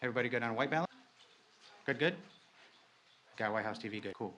Everybody good on white balance? Good, good? Got White House TV, good, cool.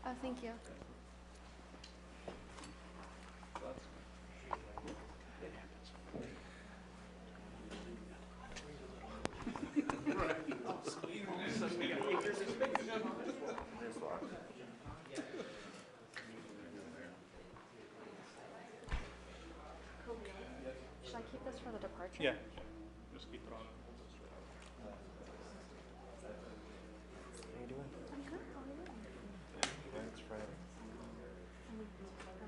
Oh, thank you. Should I keep this for the departure? Yeah. Just keep it on. How you doing? I'm good. How are you? Yeah, it's Friday. I'm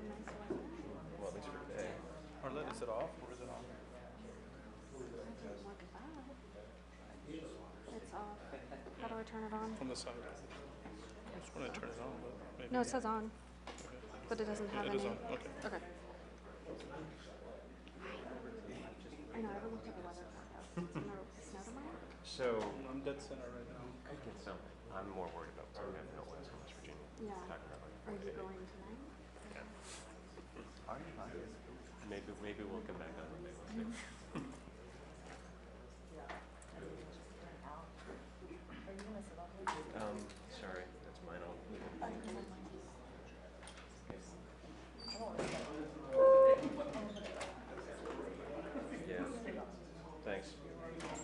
nice weather. Well, at least for today. Arlette, is it off or is it on? I didn't look at that. It's off. How do I turn it on? From the side. I just want to turn it on, but maybe. No, it says on, Okay. but it doesn't have It any. is on. Okay. Okay. I know. I haven't looked at the weather forecast. It's gonna snow tomorrow. So, I'm dead center right now. could get some. I'm more worried about what's going to happen out west in West Virginia. Yeah. Talking about like Are you 4 days. going tonight? Yeah. Are you? Maybe we'll come back on Monday. We'll see. Sorry, that's mine. Yeah. Thanks. 'Cause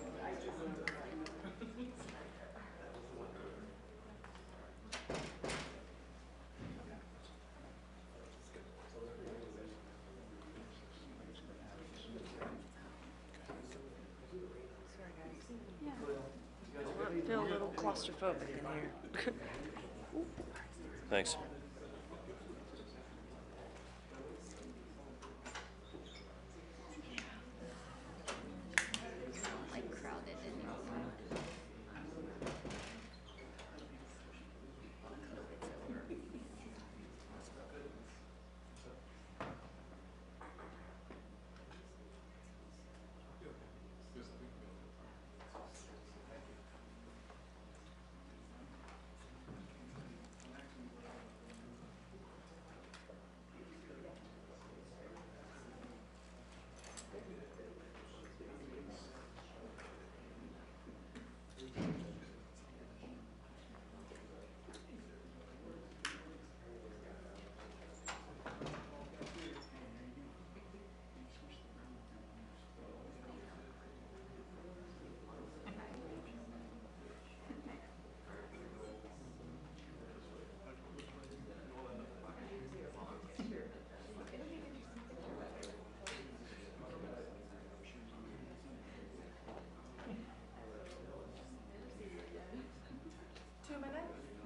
feel a little claustrophobic in here. Thanks. Like crowded anymore.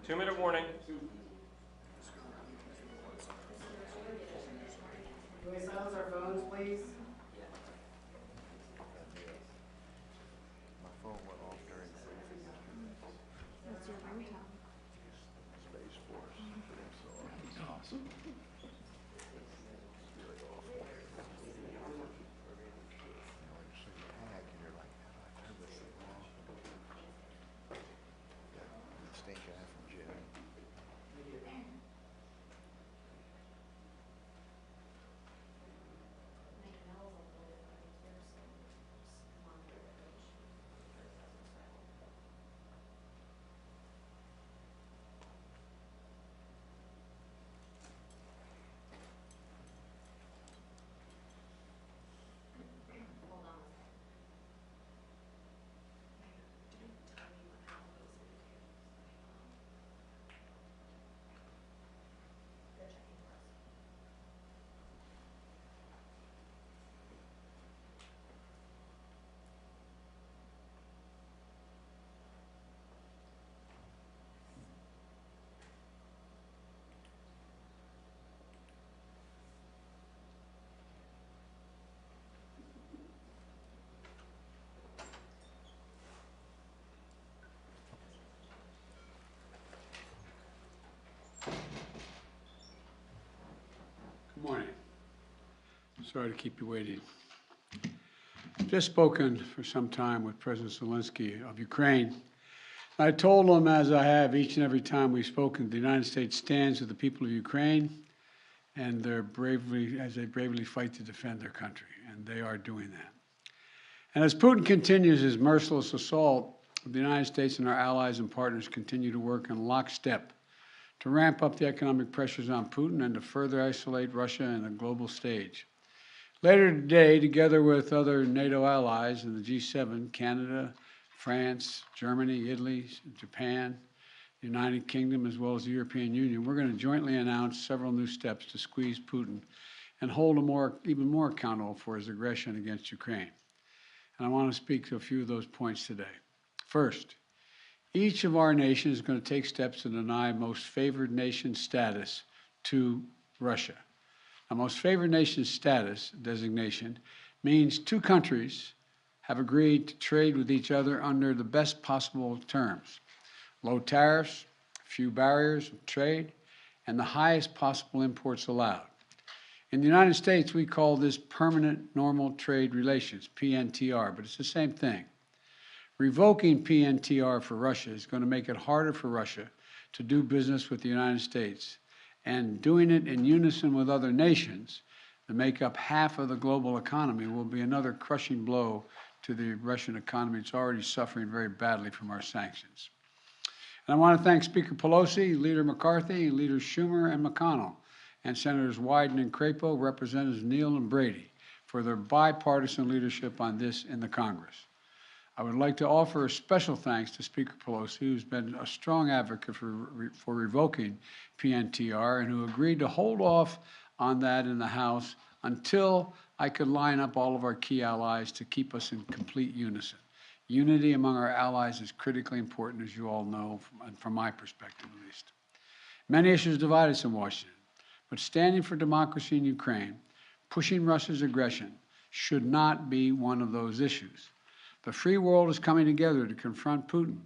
Two-minute warning. Can we silence our phones, please? My phone went off during the briefing. That's your ringtone. Space Force. He's awesome. It's really awful. You know, when you see the tag and you're like, I turned this thing off. Yeah, the stink guy from jail. Sorry to keep you waiting. I've just spoken for some time with President Zelensky of Ukraine. I told him, as I have each and every time we've spoken, the United States stands with the people of Ukraine and as they bravely fight to defend their country, and they are doing that. And as Putin continues his merciless assault, the United States and our allies and partners continue to work in lockstep to ramp up the economic pressures on Putin and to further isolate Russia in the global stage. Later today, together with other NATO allies in the G7, Canada, France, Germany, Italy, Japan, the United Kingdom, as well as the European Union, we're going to jointly announce several new steps to squeeze Putin and hold him even more accountable for his aggression against Ukraine. And I want to speak to a few of those points today. First, each of our nations is going to take steps to deny most favored nation status to Russia. Now, most favored nation status designation means two countries have agreed to trade with each other under the best possible terms: low tariffs, few barriers of trade, and the highest possible imports allowed. In the United States, we call this permanent normal trade relations, PNTR, but it's the same thing. Revoking PNTR for Russia is going to make it harder for Russia to do business with the United States, and doing it in unison with other nations that make up half of the global economy will be another crushing blow to the Russian economy. It's already suffering very badly from our sanctions. And I want to thank Speaker Pelosi, Leader McCarthy, Leaders Schumer and McConnell, and Senators Wyden and Crapo, Representatives Neal and Brady, for their bipartisan leadership on this in the Congress. I would like to offer a special thanks to Speaker Pelosi, who's been a strong advocate for revoking PNTR and who agreed to hold off on that in the House until I could line up all of our key allies to keep us in complete unison. Unity among our allies is critically important, as you all know, from my perspective at least. Many issues divide us in Washington, but standing for democracy in Ukraine, pushing Russia's aggression, should not be one of those issues. The free world is coming together to confront Putin.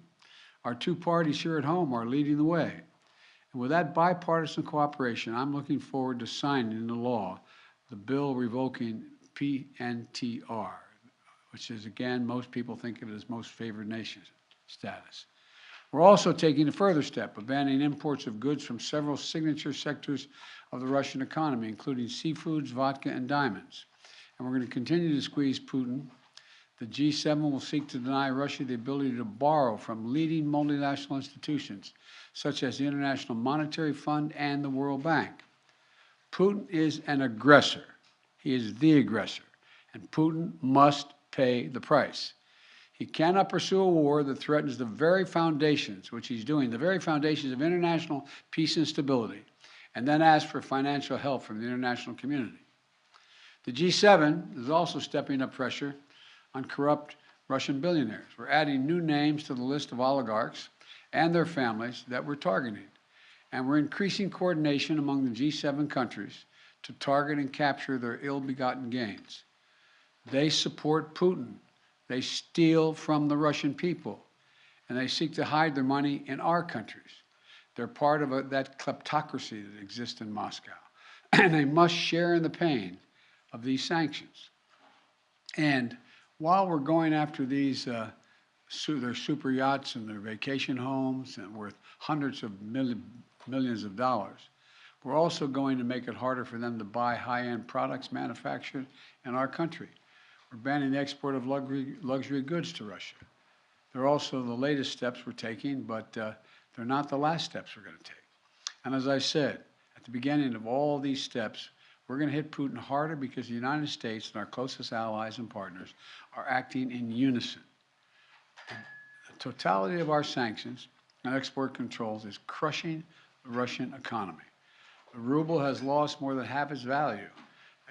Our two parties here at home are leading the way. And with that bipartisan cooperation, I'm looking forward to signing into law the bill revoking PNTR, which is, again, most people think of it as most favored nation status. We're also taking a further step of banning imports of goods from several signature sectors of the Russian economy, including seafoods, vodka, and diamonds. And we're going to continue to squeeze Putin. The G7 will seek to deny Russia the ability to borrow from leading multinational institutions, such as the International Monetary Fund and the World Bank. Putin is an aggressor. He is the aggressor, and Putin must pay the price. He cannot pursue a war that threatens the very foundations, which he's doing, the very foundations of international peace and stability, and then ask for financial help from the international community. The G7 is also stepping up pressure on corrupt Russian billionaires. We're adding new names to the list of oligarchs and their families that we're targeting. And we're increasing coordination among the G7 countries to target and capture their ill-begotten gains. They support Putin. They steal from the Russian people, and they seek to hide their money in our countries. They're part of that kleptocracy that exists in Moscow, and they must share in the pain of these sanctions. And while we're going after these, their super yachts and their vacation homes and worth hundreds of millions of dollars, we're also going to make it harder for them to buy high-end products manufactured in our country. We're banning the export of luxury goods to Russia. They're also the latest steps we're taking, but they're not the last steps we're going to take. And as I said, at the beginning of all these steps, we're going to hit Putin harder because the United States and our closest allies and partners are acting in unison. And the totality of our sanctions and export controls is crushing the Russian economy. The ruble has lost more than half its value.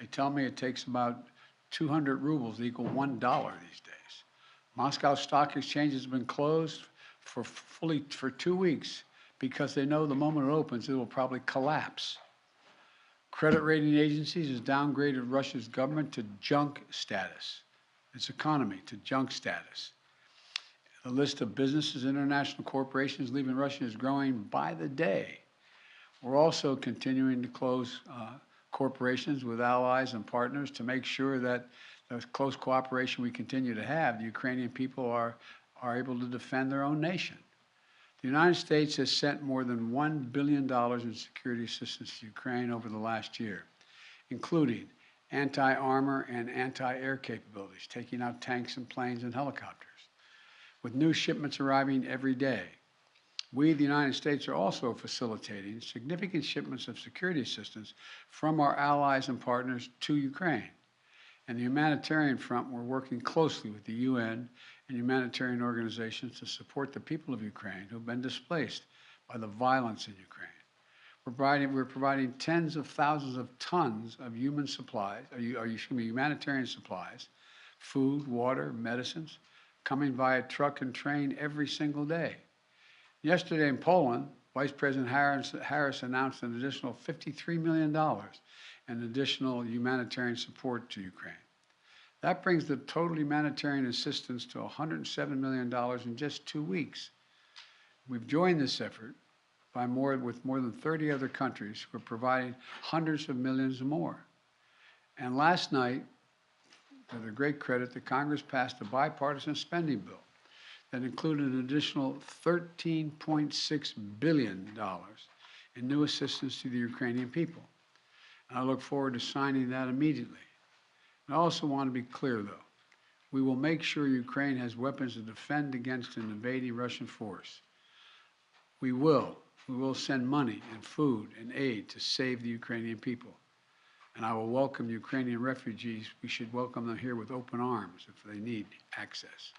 They tell me it takes about 200 rubles to equal $1 these days. Moscow Stock Exchange has been closed for 2 weeks because they know the moment it opens, it will probably collapse. Credit rating agencies has downgraded Russia's government to junk status, its economy to junk status. The list of businesses, international corporations leaving Russia is growing by the day. We're also continuing to close corporations, with allies and partners to make sure that the close cooperation we continue to have, the Ukrainian people are able to defend their own nation. The United States has sent more than $1 billion in security assistance to Ukraine over the last year, including anti-armor and anti-air capabilities, taking out tanks and planes and helicopters, with new shipments arriving every day. We, the United States, are also facilitating significant shipments of security assistance from our allies and partners to Ukraine. And the humanitarian front, we're working closely with the UN and humanitarian organizations to support the people of Ukraine who have been displaced by the violence in Ukraine. We're providing tens of thousands of tons of humanitarian supplies, food, water, medicines, coming via truck and train every single day. Yesterday in Poland, Vice President Harris announced an additional $53 million in additional humanitarian support to Ukraine. That brings the total humanitarian assistance to $107 million in just 2 weeks. We've joined this effort with more than 30 other countries who are providing hundreds of millions more. And last night, to their great credit, the Congress passed a bipartisan spending bill that included an additional $13.6 billion in new assistance to the Ukrainian people. And I look forward to signing that immediately. I also want to be clear, though. We will make sure Ukraine has weapons to defend against an invading Russian force. We will send money and food and aid to save the Ukrainian people. And I will welcome Ukrainian refugees. We should welcome them here with open arms if they need access.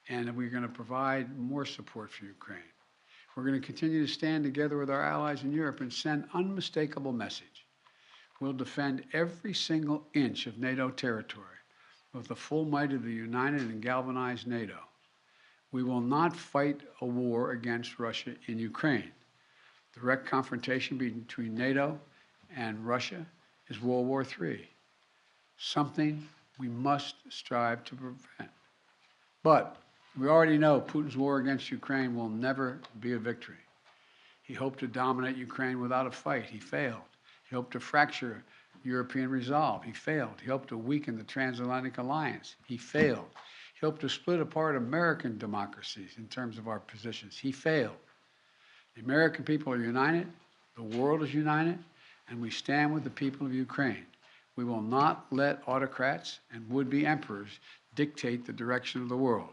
And we're going to provide more support for Ukraine. We're going to continue to stand together with our allies in Europe and send unmistakable message. We'll defend every single inch of NATO territory with the full might of the united and galvanized NATO. We will not fight a war against Russia in Ukraine. Direct confrontation between NATO and Russia is World War III, something we must strive to prevent. But we already know Putin's war against Ukraine will never be a victory. He hoped to dominate Ukraine without a fight. He failed. He hoped to fracture European resolve. He failed. He hoped to weaken the transatlantic alliance. He failed. He hoped to split apart American democracies in terms of our positions. He failed. The American people are united. The world is united. And we stand with the people of Ukraine. We will not let autocrats and would-be emperors dictate the direction of the world.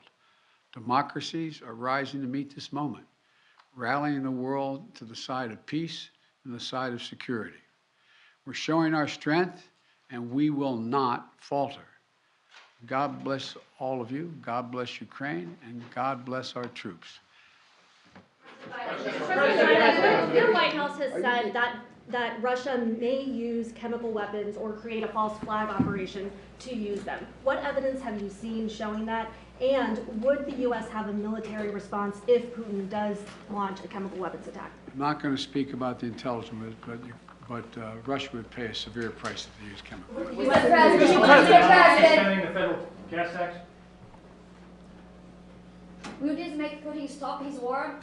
Democracies are rising to meet this moment, rallying the world to the side of peace and the side of security. We're showing our strength, and we will not falter. God bless all of you. God bless Ukraine, and God bless our troops. Your White House has said that Russia may use chemical weapons or create a false flag operation to use them. What evidence have you seen showing that? And would the U.S. have a military response if Putin does launch a chemical weapons attack? I'm not going to speak about the intelligence, but Russia would pay a severe price if they use chemicals. Mr. President, Spending the federal gas tax? will this make Putin stop his war?